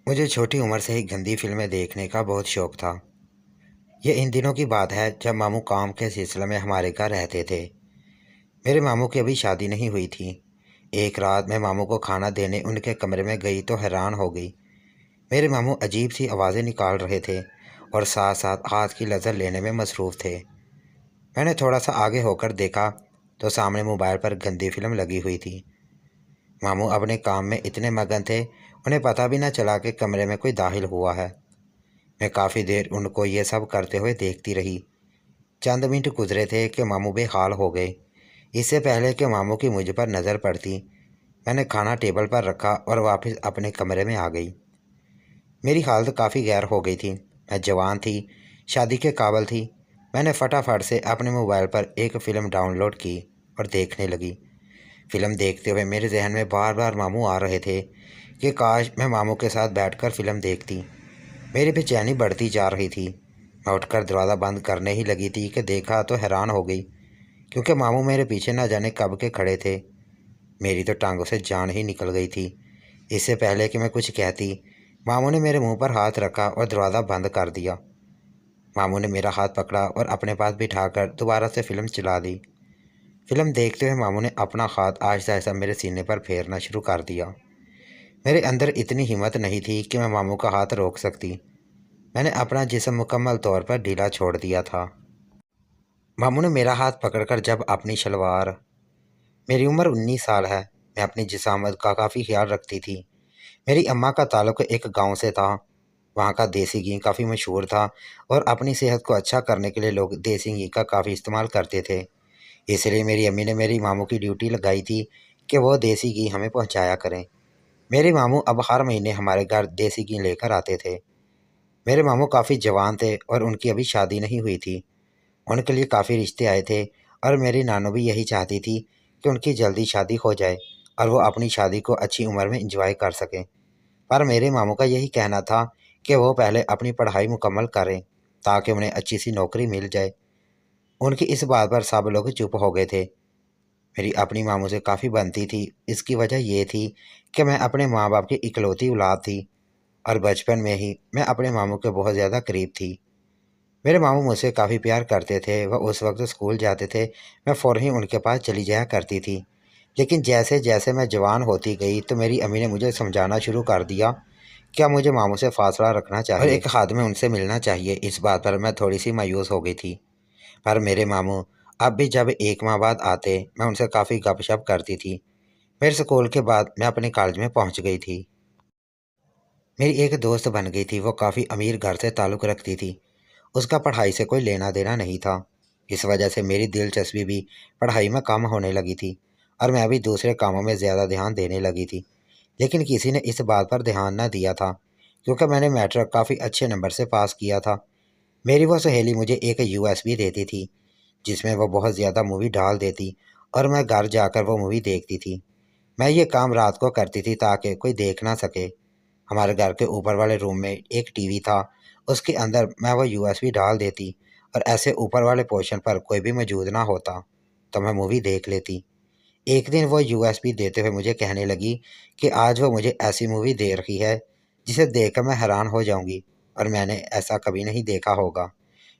मुझे छोटी उम्र से ही गंदी फिल्में देखने का बहुत शौक था। ये इन दिनों की बात है जब मामू काम के सिलसिले में हमारे घर रहते थे। मेरे मामू की अभी शादी नहीं हुई थी। एक रात मैं मामू को खाना देने उनके कमरे में गई तो हैरान हो गई। मेरे मामू अजीब सी आवाज़ें निकाल रहे थे और साथ साथ हाथ की लज़्ज़त लेने में मसरूफ़ थे। मैंने थोड़ा सा आगे होकर देखा तो सामने मोबाइल पर गंदी फिल्म लगी हुई थी। मामू अपने काम में इतने मगन थे, उन्हें पता भी न चला कि कमरे में कोई दाखिल हुआ है। मैं काफ़ी देर उनको ये सब करते हुए देखती रही। चंद मिनट गुजरे थे कि मामू बेहाल हो गए। इससे पहले कि मामू की मुझ पर नज़र पड़ती, मैंने खाना टेबल पर रखा और वापस अपने कमरे में आ गई। मेरी हालत काफ़ी गैर हो गई थी। मैं जवान थी, शादी के काबिल थी। मैंने फटाफट से अपने मोबाइल पर एक फ़िल्म डाउनलोड की और देखने लगी। फ़िल्म देखते हुए मेरे जहन में बार बार मामू आ रहे थे कि काश मैं मामू के साथ बैठकर फ़िल्म देखती। मेरी बेचैनी बढ़ती जा रही थी। मैं उठकर दरवाज़ा बंद करने ही लगी थी कि देखा तो हैरान हो गई, क्योंकि मामू मेरे पीछे न जाने कब के खड़े थे। मेरी तो टांगों से जान ही निकल गई थी। इससे पहले कि मैं कुछ कहती, मामू ने मेरे मुंह पर हाथ रखा और दरवाज़ा बंद कर दिया। मामू ने मेरा हाथ पकड़ा और अपने पास बिठाकर दोबारा से फ़िल्म चला दी। फ़िल्म देखते हुए मामू ने अपना हाथ आहिस्ता आहिस्ता मेरे सीने पर फेरना शुरू कर दिया। मेरे अंदर इतनी हिम्मत नहीं थी कि मैं मामू का हाथ रोक सकती। मैंने अपना जिस्म मुकम्मल तौर पर ढीला छोड़ दिया था। मामू ने मेरा हाथ पकड़कर जब अपनी शलवार, मेरी उम्र 19 साल है। मैं अपनी जिसामत का काफ़ी ख्याल रखती थी। मेरी अम्मा का ताल्लुक़ एक गांव से था। वहाँ का देसी घी काफ़ी मशहूर था और अपनी सेहत को अच्छा करने के लिए लोग देसी घी का काफ़ी इस्तेमाल करते थे। इसलिए मेरी अम्मी ने मेरी मामू की ड्यूटी लगाई थी कि वो देसी घी हमें पहुँचाया करें। मेरे मामू अब हर महीने हमारे घर देसी घी लेकर आते थे। मेरे मामू काफ़ी जवान थे और उनकी अभी शादी नहीं हुई थी। उनके लिए काफ़ी रिश्ते आए थे और मेरी नानू भी यही चाहती थी कि उनकी जल्दी शादी हो जाए और वो अपनी शादी को अच्छी उम्र में एंजॉय कर सकें। पर मेरे मामू का यही कहना था कि वो पहले अपनी पढ़ाई मुकम्मल करें ताकि उन्हें अच्छी सी नौकरी मिल जाए। उनकी इस बात पर सब लोग चुप हो गए थे। मेरी अपनी मामू से काफ़ी बनती थी। इसकी वजह ये थी कि मैं अपने माँ बाप की इकलौती औलाद थी और बचपन में ही मैं अपने मामू के बहुत ज़्यादा करीब थी। मेरे मामू मुझसे काफ़ी प्यार करते थे। वह उस वक्त स्कूल जाते थे, मैं फ़ौरन ही उनके पास चली जाया करती थी। लेकिन जैसे जैसे मैं जवान होती गई तो मेरी अम्मी ने मुझे समझाना शुरू कर दिया क्या मुझे मामू से फासला रखना चाहिए और एक हाथ में उनसे मिलना चाहिए। इस बात पर मैं थोड़ी सी मायूस हो गई थी। पर मेरे मामू अब भी जब एक माह बाद आते, मैं उनसे काफ़ी गपशप करती थी। मेरे स्कूल के बाद मैं अपने कॉलेज में पहुंच गई थी। मेरी एक दोस्त बन गई थी। वो काफ़ी अमीर घर से ताल्लुक़ रखती थी। उसका पढ़ाई से कोई लेना देना नहीं था। इस वजह से मेरी दिलचस्पी भी पढ़ाई में कम होने लगी थी और मैं भी दूसरे कामों में ज़्यादा ध्यान देने लगी थी। लेकिन किसी ने इस बात पर ध्यान न दिया था, क्योंकि मैंने मैट्रिक काफ़ी अच्छे नंबर से पास किया था। मेरी वो सहेली मुझे एक यूएसबी देती थी जिसमें वो बहुत ज़्यादा मूवी डाल देती और मैं घर जाकर वो मूवी देखती थी। मैं ये काम रात को करती थी ताकि कोई देख ना सके। हमारे घर के ऊपर वाले रूम में एक टीवी था, उसके अंदर मैं वो यूएसबी डाल देती और ऐसे ऊपर वाले पोर्शन पर कोई भी मौजूद ना होता तो मैं मूवी देख लेती। एक दिन वो यूएसबी देते हुए मुझे कहने लगी कि आज वो मुझे ऐसी मूवी दे रही है जिसे देखकर मैं हैरान हो जाऊंगी और मैंने ऐसा कभी नहीं देखा होगा।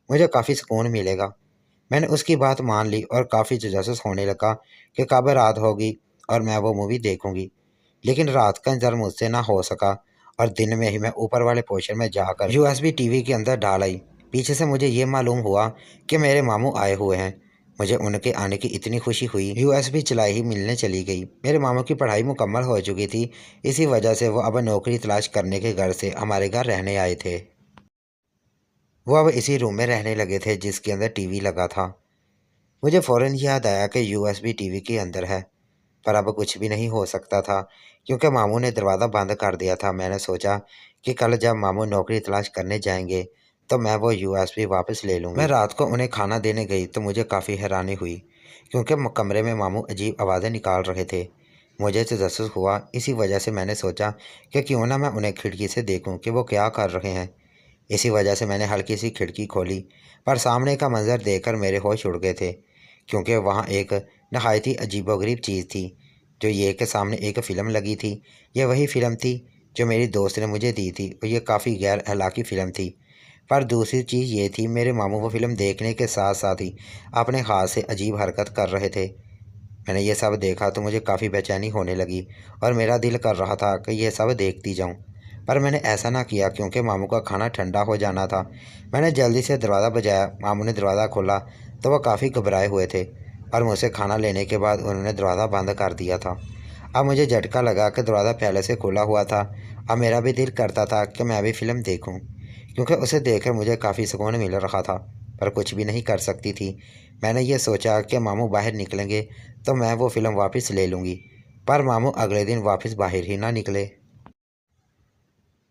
मुझे काफ़ी सुकून मिलेगा। मैंने उसकी बात मान ली और काफ़ी तजस्सुस होने लगा कि कब रात होगी और मैं वो मूवी देखूंगी। लेकिन रात का इंतज़ार मुझसे ना हो सका और दिन में ही मैं ऊपर वाले पोर्शन में जाकर यूएसबी टीवी के अंदर डाल आई। पीछे से मुझे ये मालूम हुआ कि मेरे मामू आए हुए हैं। मुझे उनके आने की इतनी खुशी हुई, यूएसबी चलाई ही मिलने चली गई। मेरे मामू की पढ़ाई मुकम्मल हो चुकी थी। इसी वजह से वो अब नौकरी तलाश करने के घर से हमारे घर रहने आए थे। वो अब इसी रूम में रहने लगे थे जिसके अंदर टीवी लगा था। मुझे फ़ौरन याद आया कि यूएसबी टीवी के अंदर है, पर अब कुछ भी नहीं हो सकता था क्योंकि मामू ने दरवाज़ा बंद कर दिया था। मैंने सोचा कि कल जब मामू नौकरी तलाश करने जाएंगे तो मैं वो यूएसबी वापस ले लूँगी। मैं रात को उन्हें खाना देने गई तो मुझे काफ़ी हैरानी हुई, क्योंकि कमरे में मामू अजीब आवाज़ें निकाल रहे थे। मुझे तजस्सुस हुआ। इसी वजह से मैंने सोचा कि क्यों ना मैं उन्हें खिड़की से देखूं कि वो क्या कर रहे हैं। इसी वजह से मैंने हल्की सी खिड़की खोली, पर सामने का मंजर देखकर मेरे होश उड़ गए थे, क्योंकि वहाँ एक नहायत ही अजीबोगरीब चीज़ थी। जो ये कि सामने एक फ़िल्म लगी थी। यह वही फ़िल्म थी जो मेरी दोस्त ने मुझे दी थी वो ये काफ़ी गैर अखलाकी फ़िल्म थी। पर दूसरी चीज़ ये थी, मेरे मामू वो फ़िल्म देखने के साथ साथ ही अपने हाथ से अजीब हरकत कर रहे थे। मैंने ये सब देखा तो मुझे काफ़ी बेचैनी होने लगी और मेरा दिल कर रहा था कि ये सब देखती जाऊं। पर मैंने ऐसा ना किया क्योंकि मामू का खाना ठंडा हो जाना था। मैंने जल्दी से दरवाज़ा बजाया। मामू ने दरवाज़ा खोला तो वह काफ़ी घबराए हुए थे और मुझसे खाना लेने के बाद उन्होंने दरवाज़ा बंद कर दिया था। अब मुझे झटका लगा कि दरवाज़ा पहले से खुला हुआ था। अब मेरा भी दिल करता था कि मैं भी फ़िल्म देखूं, क्योंकि उसे देखकर मुझे काफ़ी सुकून मिल रहा था, पर कुछ भी नहीं कर सकती थी। मैंने ये सोचा कि मामू बाहर निकलेंगे तो मैं वो फ़िल्म वापस ले लूँगी, पर मामू अगले दिन वापस बाहर ही ना निकले।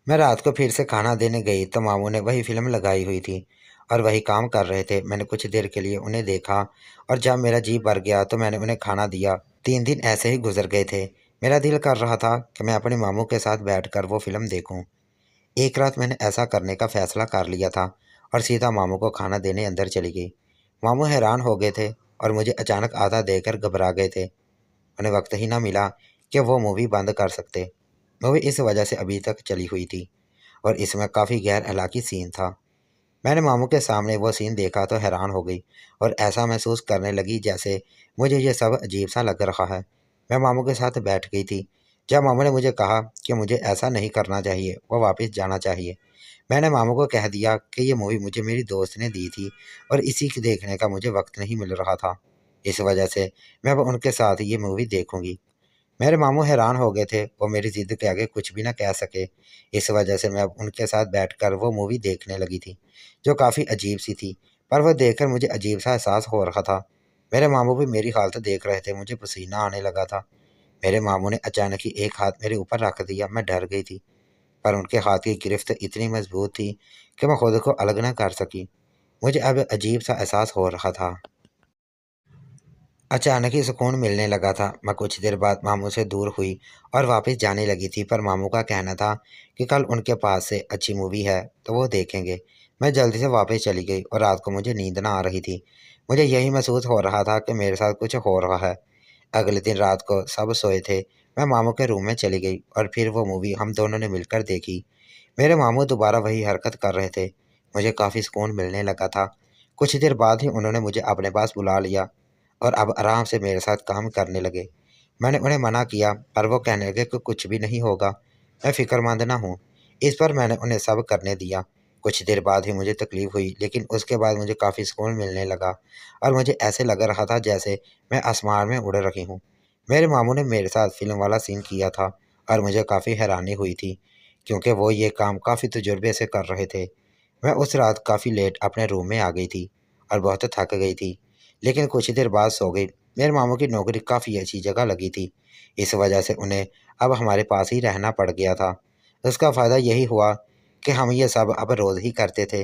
मैं रात को फिर से खाना देने गई तो मामू ने वही फ़िल्म लगाई हुई थी और वही काम कर रहे थे। मैंने कुछ देर के लिए उन्हें देखा और जब मेरा जी भर गया तो मैंने उन्हें खाना दिया। 3 दिन ऐसे ही गुजर गए थे। मेरा दिल कर रहा था कि मैं अपने मामू के साथ बैठकर वो फ़िल्म देखूं। एक रात मैंने ऐसा करने का फ़ैसला कर लिया था और सीधा मामू को खाना देने अंदर चली गई। मामू हैरान हो गए थे और मुझे अचानक आधा देकर घबरा गए थे। उन्हें वक्त ही ना मिला कि वो मूवी बंद कर सकते। मूवी इस वजह से अभी तक चली हुई थी और इसमें काफ़ी गैर अखलाकी सीन था। मैंने मामू के सामने वो सीन देखा तो हैरान हो गई और ऐसा महसूस करने लगी जैसे मुझे ये सब अजीब सा लग रहा है। मैं मामू के साथ बैठ गई थी। जब मामू ने मुझे कहा कि मुझे ऐसा नहीं करना चाहिए, वो वापस जाना चाहिए, मैंने मामू को कह दिया कि ये मूवी मुझे मेरी दोस्त ने दी थी और इसी के देखने का मुझे वक्त नहीं मिल रहा था। इस वजह से मैं अब उनके साथ ये मूवी देखूंगी। मेरे मामू हैरान हो गए थे। वो मेरी ज़िद के आगे कुछ भी ना कह सके। इस वजह से मैं अब उनके साथ बैठकर वो मूवी देखने लगी थी, जो काफ़ी अजीब सी थी। पर वह देखकर मुझे अजीब सा एहसास हो रहा था। मेरे मामू भी मेरी हालत देख रहे थे। मुझे पसीना आने लगा था। मेरे मामू ने अचानक ही एक हाथ मेरे ऊपर रख दिया। मैं डर गई थी, पर उनके हाथ की गिरफ्त इतनी मजबूत थी कि मैं खुद को अलग ना कर सकी। मुझे अब अजीब सा एहसास हो रहा था। अचानक ही सुकून मिलने लगा था। मैं कुछ देर बाद मामू से दूर हुई और वापस जाने लगी थी, पर मामू का कहना था कि कल उनके पास से अच्छी मूवी है तो वो देखेंगे। मैं जल्दी से वापस चली गई और रात को मुझे नींद ना आ रही थी। मुझे यही महसूस हो रहा था कि मेरे साथ कुछ हो रहा है। अगले दिन रात को सब सोए थे। मैं मामू के रूम में चली गई और फिर वो मूवी हम दोनों ने मिलकर देखी। मेरे मामू दोबारा वही हरकत कर रहे थे। मुझे काफ़ी सुकून मिलने लगा था। कुछ देर बाद ही उन्होंने मुझे अपने पास बुला लिया और अब आराम से मेरे साथ काम करने लगे। मैंने उन्हें मना किया, पर वो कहने लगे कि कुछ भी नहीं होगा, मैं फ़िक्रमंद ना हूँ। इस पर मैंने उन्हें सब करने दिया। कुछ देर बाद ही मुझे तकलीफ़ हुई, लेकिन उसके बाद मुझे काफ़ी सुकून मिलने लगा और मुझे ऐसे लग रहा था जैसे मैं आसमान में उड़ रही हूँ। मेरे मामू ने मेरे साथ फ़िल्म वाला सीन किया था और मुझे काफ़ी हैरानी हुई थी, क्योंकि वो ये काम काफ़ी तजुर्बे से कर रहे थे। मैं उस रात काफ़ी लेट अपने रूम में आ गई थी और बहुत थक गई थी, लेकिन कुछ देर बाद सो गई। मेरे मामू की नौकरी काफ़ी अच्छी जगह लगी थी। इस वजह से उन्हें अब हमारे पास ही रहना पड़ गया था। उसका फ़ायदा यही हुआ कि हम ये सब अब रोज़ ही करते थे।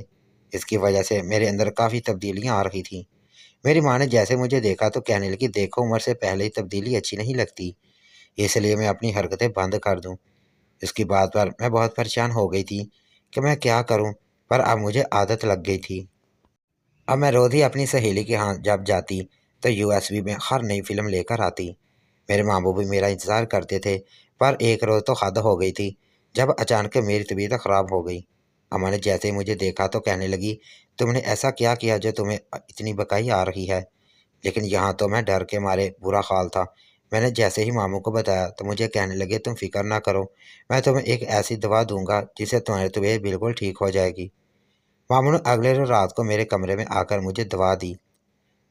इसकी वजह से मेरे अंदर काफ़ी तब्दीलियाँ आ रही थीं। मेरी माँ ने जैसे मुझे देखा तो कहने लगी, देखो उम्र से पहले ही तब्दीली अच्छी नहीं लगती, इसलिए मैं अपनी हरकतें बंद कर दूँ। इसकी बात पर मैं बहुत परेशान हो गई थी कि मैं क्या करूं, पर अब मुझे आदत लग गई थी। अब मैं रोज़ ही अपनी सहेली के यहाँ जब जाती तो यूएसबी में हर नई फिल्म लेकर आती। मेरे माँ बाप भी मेरा इंतज़ार करते थे, पर एक रोज़ तो हद हो गई थी जब अचानक मेरी तबीयत ख़राब हो गई। अम्मा ने जैसे ही मुझे देखा तो कहने लगी, तुमने ऐसा क्या किया जो तुम्हें इतनी बकाई आ रही है? लेकिन यहाँ तो मैं डर के मारे बुरा हाल था। मैंने जैसे ही मामू को बताया तो मुझे कहने लगे, तुम फिक्र ना करो, मैं तुम्हें एक ऐसी दवा दूंगा जिससे तुम्हारी तबीयत बिल्कुल ठीक हो जाएगी। मामू ने अगले रोज रात को मेरे कमरे में आकर मुझे दवा दी।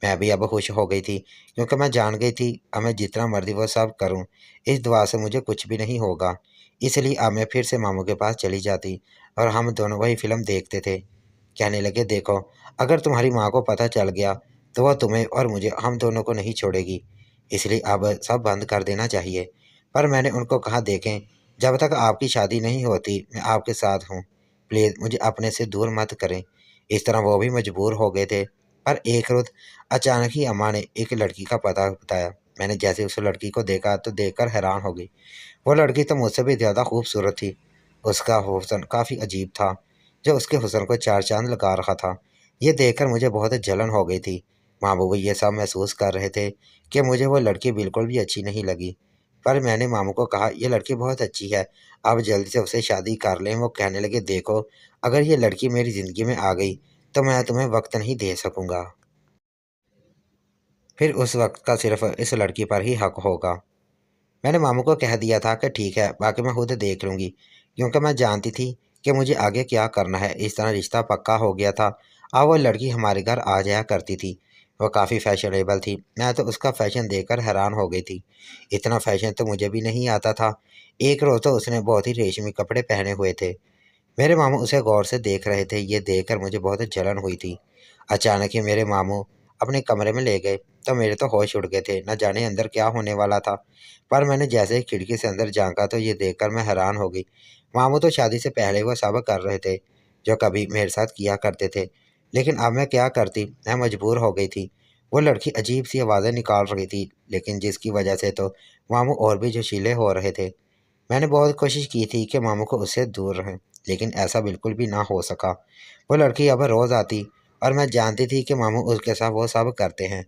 मैं भी अब खुश हो गई थी, क्योंकि मैं जान गई थी अब मैं जितना मर्जी वो सब करूं, इस दवा से मुझे कुछ भी नहीं होगा। इसलिए अब मैं फिर से मामू के पास चली जाती और हम दोनों वही फिल्म देखते थे। कहने लगे, देखो अगर तुम्हारी माँ को पता चल गया तो वह तुम्हें और मुझे हम दोनों को नहीं छोड़ेगी, इसलिए अब सब बंद कर देना चाहिए। पर मैंने उनको कहा, देखें जब तक आपकी शादी नहीं होती मैं आपके साथ हूँ, प्लीज़ मुझे अपने से दूर मत करें। इस तरह वो भी मजबूर हो गए थे। पर एक रोज़ अचानक ही अम्मा ने एक लड़की का पता बताया। मैंने जैसे उस लड़की को देखा तो देखकर हैरान हो गई। वो लड़की तो मुझसे भी ज़्यादा खूबसूरत थी। उसका हुस्न काफ़ी अजीब था, जो उसके हुस्न को चार चांद लगा रहा था। ये देखकर मुझे बहुत जलन हो गई थी। माँ बाबू ये सब महसूस कर रहे थे कि मुझे वो लड़की बिल्कुल भी अच्छी नहीं लगी। पर मैंने मामू को कहा, ये लड़की बहुत अच्छी है, आप जल्दी से उससे शादी कर लें। वो कहने लगे, देखो अगर ये लड़की मेरी ज़िंदगी में आ गई तो मैं तुम्हें वक्त नहीं दे सकूँगा, फिर उस वक्त का सिर्फ इस लड़की पर ही हक होगा। मैंने मामू को कह दिया था कि ठीक है, बाकी मैं खुद देख लूँगी, क्योंकि मैं जानती थी कि मुझे आगे क्या करना है। इस तरह रिश्ता पक्का हो गया था। अब वो लड़की हमारे घर आ जाया करती थी। वो काफ़ी फैशनेबल थी। मैं तो उसका फ़ैशन देखकर हैरान हो गई थी। इतना फ़ैशन तो मुझे भी नहीं आता था। एक रोज़ तो उसने बहुत ही रेशमी कपड़े पहने हुए थे। मेरे मामू उसे गौर से देख रहे थे। ये देखकर मुझे बहुत जलन हुई थी। अचानक ही मेरे मामू अपने कमरे में ले गए तो मेरे तो होश उड़ गए थे। न जाने अंदर क्या होने वाला था। पर मैंने जैसे ही खिड़की से अंदर झांका तो ये देखकर मैं हैरान हो गई। मामू तो शादी से पहले वो सब कर रहे थे जो कभी मेरे साथ किया करते थे, लेकिन अब मैं क्या करती, मैं मजबूर हो गई थी। वो लड़की अजीब सी आवाज़ें निकाल रही थी, लेकिन जिसकी वजह से तो मामू और भी जोशीले हो रहे थे। मैंने बहुत कोशिश की थी कि मामू को उससे दूर रहें, लेकिन ऐसा बिल्कुल भी ना हो सका। वो लड़की अब रोज़ आती और मैं जानती थी कि मामू उसके साथ वो सब करते हैं।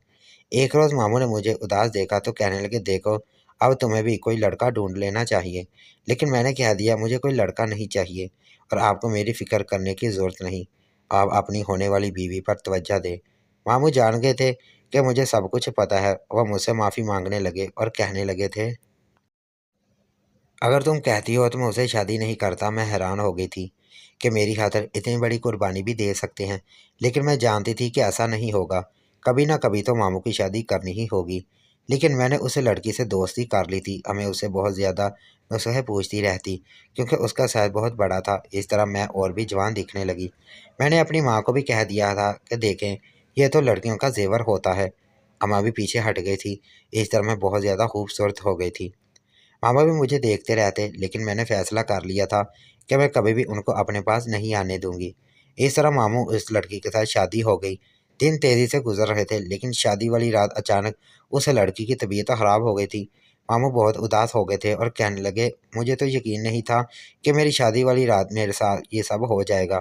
एक रोज़ मामू ने मुझे उदास देखा तो कहने लगे, देखो अब तुम्हें भी कोई लड़का ढूंढ लेना चाहिए। लेकिन मैंने कह दिया, मुझे कोई लड़का नहीं चाहिए और आपको मेरी फ़िक्र करने की ज़रूरत नहीं। आप अपनी होने वाली बीवी पर तवज्जो दें। मामू जान गए थे कि मुझे सब कुछ पता है। वह मुझसे माफ़ी मांगने लगे और कहने लगे थे, अगर तुम कहती हो तो मैं उसे शादी नहीं करता। मैं हैरान हो गई थी कि मेरी खातिर इतनी बड़ी कुर्बानी भी दे सकते हैं, लेकिन मैं जानती थी कि ऐसा नहीं होगा। कभी ना कभी तो मामू की शादी करनी ही होगी। लेकिन मैंने उस लड़की से दोस्ती कर ली थी। हमें उससे बहुत ज़्यादा उससे पूछती रहती, क्योंकि उसका साइज बहुत बड़ा था। इस तरह मैं और भी जवान दिखने लगी। मैंने अपनी माँ को भी कह दिया था कि देखें, यह तो लड़कियों का जेवर होता है। अम्मा भी पीछे हट गई थी। इस तरह मैं बहुत ज़्यादा खूबसूरत हो गई थी। मामा भी मुझे देखते रहते, लेकिन मैंने फैसला कर लिया था कि मैं कभी भी उनको अपने पास नहीं आने दूंगी। इस तरह मामू उस लड़की के साथ शादी हो गई। दिन तेज़ी से गुजर रहे थे, लेकिन शादी वाली रात अचानक उस लड़की की तबीयत ख़राब हो गई थी। मामू बहुत उदास हो गए थे और कहने लगे, मुझे तो यकीन नहीं था कि मेरी शादी वाली रात मेरे साथ ये सब हो जाएगा।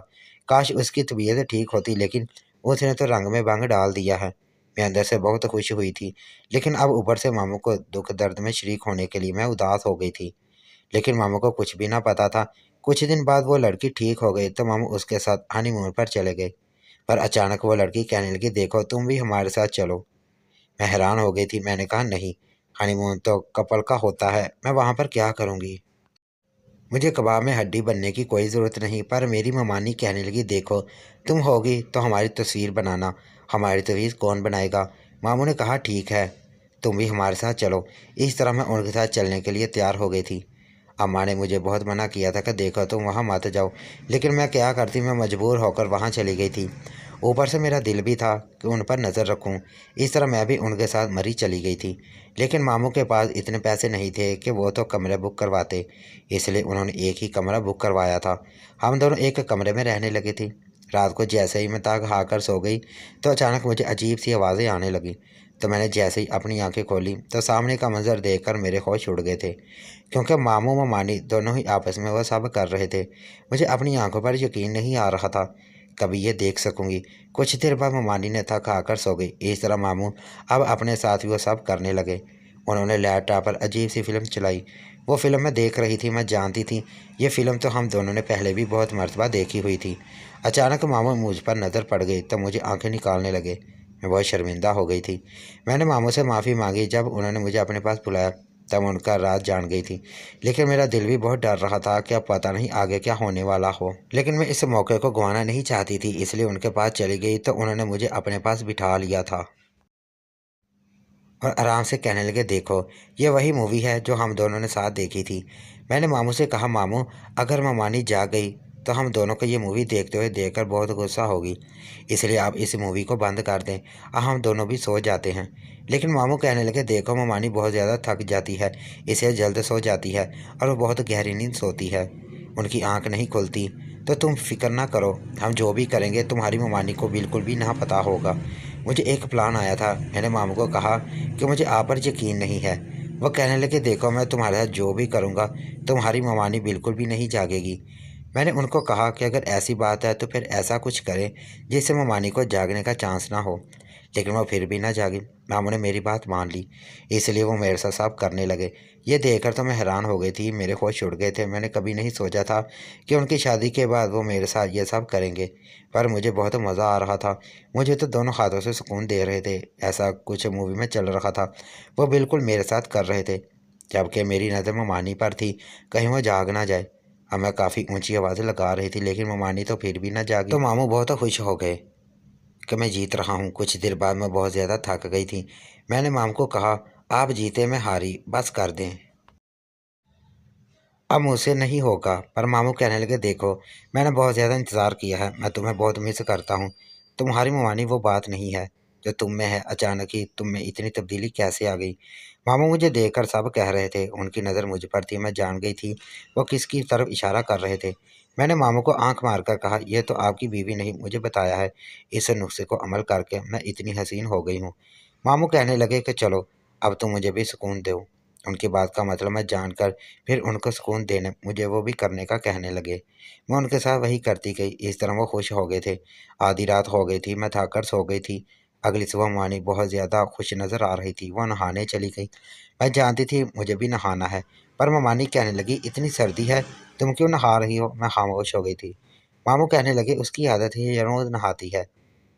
काश उसकी तबीयत ठीक होती, लेकिन उसने तो रंग में भंग डाल दिया है। मैं अंदर से बहुत खुश हुई थी, लेकिन अब ऊपर से मामू को दुख दर्द में शरीक होने के लिए मैं उदास हो गई थी। लेकिन मामू को कुछ भी ना पता था। कुछ दिन बाद वो लड़की ठीक हो गई तो मामू उसके साथ हनीमून पर चले गए। पर अचानक वो लड़की कहने लगी, देखो तुम भी हमारे साथ चलो। मैं हैरान हो गई थी। मैंने कहा, नहीं, हनीमून तो कपल का होता है, मैं वहाँ पर क्या करूँगी। मुझे कबाब में हड्डी बनने की कोई ज़रूरत नहीं। पर मेरी ममानी कहने लगी, देखो तुम होगी तो हमारी तस्वीर बनाना, हमारी तस्वीर कौन बनाएगा। मामू ने कहा, ठीक है, तुम भी हमारे साथ चलो। इस तरह मैं उनके साथ चलने के लिए तैयार हो गई थी। अम्मा ने मुझे बहुत मना किया था कि देखो तुम वहाँ मत जाओ, लेकिन मैं क्या करती, मैं मजबूर होकर वहाँ चली गई थी। ऊपर से मेरा दिल भी था कि उन पर नज़र रखूं। इस तरह मैं भी उनके साथ मरी चली गई थी। लेकिन मामू के पास इतने पैसे नहीं थे कि वो तो कमरे बुक करवाते, इसलिए उन्होंने एक ही कमरा बुक करवाया था। हम दोनों एक कमरे में रहने लगे थे। रात को जैसे ही मैं ताक खाकर सो गई तो अचानक मुझे अजीब सी आवाज़ें आने लगी। तो मैंने जैसे ही अपनी आंखें खोली तो सामने का मंजर देखकर मेरे होश उड़ गए थे, क्योंकि मामू ममानी दोनों ही आपस में वह सब कर रहे थे। मुझे अपनी आंखों पर यकीन नहीं आ रहा था, कभी ये देख सकूंगी। कुछ देर बाद ममानी ने थक हाकर सो गई। इस तरह मामू अब अपने साथ भी वो सब करने लगे। उन्होंने लैपटॉप पर अजीब सी फिल्म चलाई। वो फिल्म मैं देख रही थी। मैं जानती थी ये फिल्म तो हम दोनों ने पहले भी बहुत मर्तबा देखी हुई थी। अचानक मामू मुझ पर नज़र पड़ गई तो मुझे आंखें निकालने लगे। मैं बहुत शर्मिंदा हो गई थी। मैंने मामू से माफ़ी मांगी। जब उन्होंने मुझे अपने पास बुलाया तब उनका राज जान गई थी। लेकिन मेरा दिल भी बहुत डर रहा था कि अब पता नहीं आगे क्या होने वाला हो। लेकिन मैं इस मौके को गंवाना नहीं चाहती थी, इसलिए उनके पास चली गई तो उन्होंने मुझे अपने पास बिठा लिया था और आराम से कहने लगे, देखो ये वही मूवी है जो हम दोनों ने साथ देखी थी। मैंने मामू से कहा, मामू अगर ममानी जाग गई तो हम दोनों को ये मूवी देखते हुए देखकर बहुत गुस्सा होगी, इसलिए आप इस मूवी को बंद कर दें और हम दोनों भी सो जाते हैं। लेकिन मामू कहने लगे, देखो ममानी बहुत ज़्यादा थक जाती है, इसे जल्द सो जाती है और वो बहुत गहरी नींद सोती है, उनकी आँख नहीं खुलती। तो तुम फिक्र ना करो, हम जो भी करेंगे तुम्हारी ममानी को बिल्कुल भी ना पता होगा। मुझे एक प्लान आया था। मैंने मामू को कहा कि मुझे आप पर यकीन नहीं है। वह कहने लगे, देखो मैं तुम्हारे साथ जो भी करूँगा तुम्हारी ममानी बिल्कुल भी नहीं जागेगी। मैंने उनको कहा कि अगर ऐसी बात है तो फिर ऐसा कुछ करें जिससे ममानी को जागने का चांस ना हो। लेकिन वो फिर भी ना जागी। मामू ने मेरी बात मान ली, इसलिए वो मेरे साथ सब करने लगे। ये देखकर तो मैं हैरान हो गई थी, मेरे होश उड़ गए थे। मैंने कभी नहीं सोचा था कि उनकी शादी के बाद वो मेरे साथ ये सब करेंगे, पर मुझे बहुत मज़ा आ रहा था। मुझे तो दोनों हाथों से सुकून दे रहे थे, ऐसा कुछ मूवी में चल रहा था। वो बिल्कुल मेरे साथ कर रहे थे, जबकि मेरी नज़र ममानी पर थी, कहीं वो जाग ना जाए। अब मैं काफ़ी ऊंची आवाज़ लगा रही थी, लेकिन ममानी तो फिर भी ना जागी। तो मामू बहुत खुश हो गए कि मैं जीत रहा हूँ। कुछ देर बाद मैं बहुत ज़्यादा थक गई थी। मैंने माम को कहा, आप जीते मैं हारी, बस कर दें, अब मुझसे नहीं होगा। पर मामू कहने लगे, देखो मैंने बहुत ज़्यादा इंतज़ार किया है, मैं तुम्हें बहुत मिस करता हूँ। तुम्हारी मवानी वो बात नहीं है जो तुम में है। अचानक ही तुम में इतनी तब्दीली कैसे आ गई? मामू मुझे देखकर सब कह रहे थे, उनकी नज़र मुझ पर थी। मैं जान गई थी वो किसकी तरफ इशारा कर रहे थे। मैंने मामू को आंख मारकर कहा, यह तो आपकी बीवी नहीं मुझे बताया है। इस नुस्खे को अमल करके मैं इतनी हसीन हो गई हूँ। मामू कहने लगे कि चलो अब तुम मुझे भी सुकून दो। उनकी बात का मतलब मैं जानकर फिर उनको सुकून देने मुझे वो भी करने का कहने लगे। मैं उनके साथ वही करती गई। इस तरह वो खुश हो गए थे। आधी रात हो गई थी, मैं थक कर सो गई थी। अगली सुबह मानी बहुत ज़्यादा खुश नज़र आ रही थी। वह नहाने चली गई। मैं जानती थी मुझे भी नहाना है, पर ममानी कहने लगी, इतनी सर्दी है, तुम क्यों नहा रही हो? मैं खामोश हो गई थी। मामू कहने लगे, उसकी आदत है, ये रोज़ नहाती है,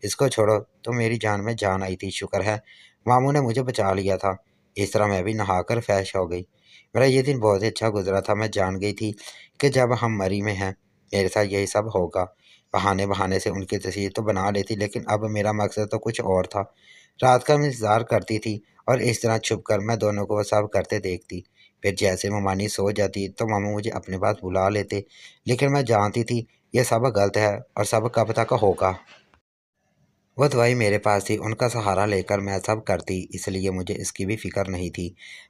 इसको छोड़ो। तो मेरी जान में जान आई थी। शुक्र है मामू ने मुझे बचा लिया था। इस तरह मैं भी नहाकर फ्रेश हो गई। मेरा ये दिन बहुत ही अच्छा गुजरा था। मैं जान गई थी कि जब हम मरी में हैं मेरे साथ यही सब होगा। बहाने बहाने से उनकी तस्वीर तो बना लेती, लेकिन अब मेरा मकसद तो कुछ और था। रात का मैं इंतज़ार करती थी और इस तरह छुप कर मैं दोनों को वो सब करते देखती। फिर जैसे ममानी सो जाती तो मामू मुझे अपने पास बुला लेते, लेकिन मैं जानती थी यह सब गलत है और सब कब तक होगा। वो दवाई मेरे पास थी, उनका सहारा लेकर मैं सब करती, इसलिए मुझे इसकी भी फ़िक्र नहीं थी।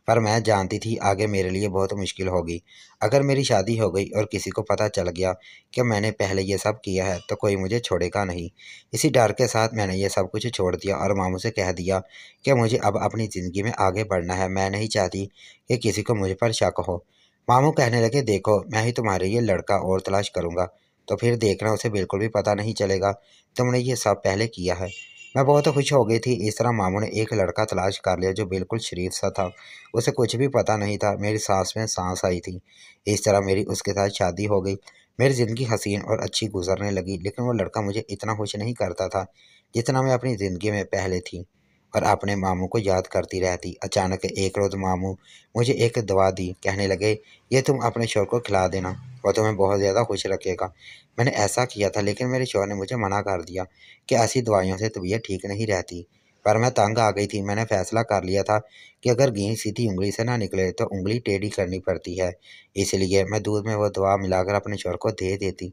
पर मैं जानती थी आगे मेरे लिए बहुत मुश्किल होगी। अगर मेरी शादी हो गई और किसी को पता चल गया कि मैंने पहले ये सब किया है, तो कोई मुझे छोड़ेगा नहीं। इसी डर के साथ मैंने ये सब कुछ छोड़ दिया और मामू से कह दिया कि मुझे अब अपनी ज़िंदगी में आगे बढ़ना है। मैं नहीं चाहती कि किसी को मुझ पर शक हो। मामू कहने लगे, देखो मैं ही तुम्हारे लिए लड़का और तलाश करूँगा, तो फिर देखना उसे बिल्कुल भी पता नहीं चलेगा तुमने ये सब पहले किया है। मैं बहुत खुश हो गई थी। इस तरह मामू ने एक लड़का तलाश कर लिया जो बिल्कुल शरीफ सा था। उसे कुछ भी पता नहीं था। मेरी सांस में सांस आई थी। इस तरह मेरी उसके साथ शादी हो गई। मेरी ज़िंदगी हसीन और अच्छी गुजरने लगी, लेकिन वो लड़का मुझे इतना खुश नहीं करता था जितना मैं अपनी ज़िंदगी में पहले थी, और अपने मामू को याद करती रहती। अचानक एक रोज़ मामू मुझे एक दवा दी। कहने लगे, ये तुम अपने शौहर को खिला देना, वो तुम्हें बहुत ज़्यादा खुश रखेगा। मैंने ऐसा किया था, लेकिन मेरे शौहर ने मुझे मना कर दिया कि ऐसी दवाइयों से तबीयत ठीक नहीं रहती। पर मैं तंग आ गई थी। मैंने फैसला कर लिया था कि अगर घी सीधी उंगली से ना निकले तो उंगली टेढ़ी करनी पड़ती है। इसलिए मैं दूध में वो दवा मिलाकर अपने शौहर को दे देती।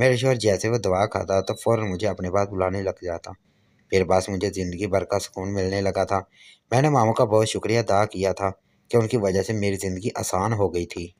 मेरे शौहर जैसे वो दवा खाता तो फ़ौरन मुझे अपने पास बुलाने लग जाता। फिर बस मुझे ज़िंदगी भर का सुकून मिलने लगा था। मैंने मामू का बहुत शुक्रिया अदा किया था कि उनकी वजह से मेरी ज़िंदगी आसान हो गई थी।